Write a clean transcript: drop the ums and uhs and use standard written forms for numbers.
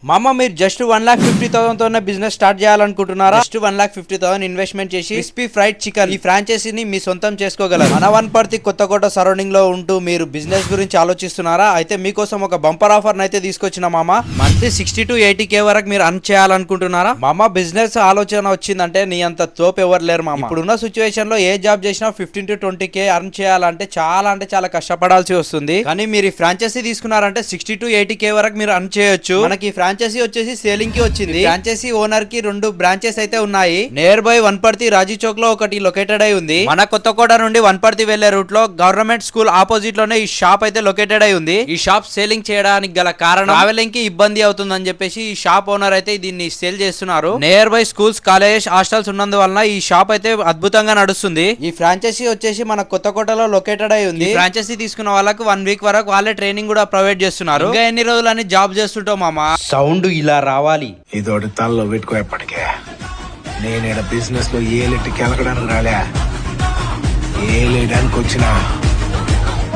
మామ మీరు జస్ట్ 1,50,000 తోనే బిజినెస్ స్టార్ట్ చేయాలనుకుంటున్నారా? జస్ట్ 1,50,000 ఇన్వెస్ట్మెంట్ చేసి క్రిస్పీ ఫ్రైడ్ చికెన్ ఈ ఫ్రాంచైజీని మీ సొంతం చేసుకోగలరు. మన వనపర్తి కొత్తకోట సరౌండింగ్ లో ఉంటూ మీరు బిజినెస్ గురించి ఆలోచిస్తున్నారా? అయితే మీకోసం ఒక బంపర్ ఆఫర్ అయితే తీసుకొచ్చిన మామ. మంత్లీ 60 to 80K వరకు మీరు అర్న్ చేయాలనుకుంటున్నారా? మామ బిజినెస్ ఆలోచన వచ్చిందంటే నీ అంత తోపు ఎవరు లేరు మామ. ఇప్పుడున్న సిచ్యువేషన్ లో ఏ జాబ్ చేసినా 15 to 20K అర్న్ చేయాలంటే చాలా కష్టపడాల్సి వస్తుంది. కానీ మీరు ఈ ఫ్రాంచైజీ తీసుకున్నారంటే 60 to 80K వరకు మీరు అర్న్ చేయొచ్చు. మనకి ఫ్రాంచైజీ వచ్చేసి సేలింగ్ కి వచ్చింది. ఫ్రాంచైజీ ఓనర్ కి 2 బ్రాంచెస్ అయితే ఉన్నాయి. నియర్ బై వనపర్తి రాజీ చౌక్ లో ఒకటి లొకేటెడ్ అయి ఉంది. మన కొత్తకోట నుండి వనపర్తి వెళ్లే రూట్ లో గవర్నమెంట్ స్కూల్ ఆపోజిట్ లోనే ఈ షాప్ అయితే లొకేటెడ్ అయి ఉంది. ఈ షాప్ సేలింగ్ చేయడానికి గల కారణం ట్రావెలింగ్ కి ఇబ్బంది అవుతుందని చెప్పేసి ఈ షాప్ ఓనర్ అయితే దీన్ని సేల్ చేస్తున్నారు. Near by schools, colleges, hostels ఉన్నందువలన ఈ షాప్ అయితే అద్భుతంగా నడుస్తుంది. ఈ ఫ్రాంచైజీ వచ్చేసి మన కొత్తకోటలో లొకేటెడ్ అయి ఉంది. ఫ్రాంచైజీ తీసుకున్న వాళ్ళకు 1 వీక్ వరకు వాళ్ళే ట్రైనింగ్ కూడా ప్రొవైడ్ చేస్తున్నారు. ఇంకా ఎన్ని రోజులని జాబ్ చేస్తుంటావు మామ? సౌండ్ ఇలా రావాలి. ఇదోటి తలలో పెట్టుకో. ఎప్పటికే నేను బిజినెస్ లో ఏలెట్టి కెలకడానికి రాలే, ఏలేయడానికి వచ్చినా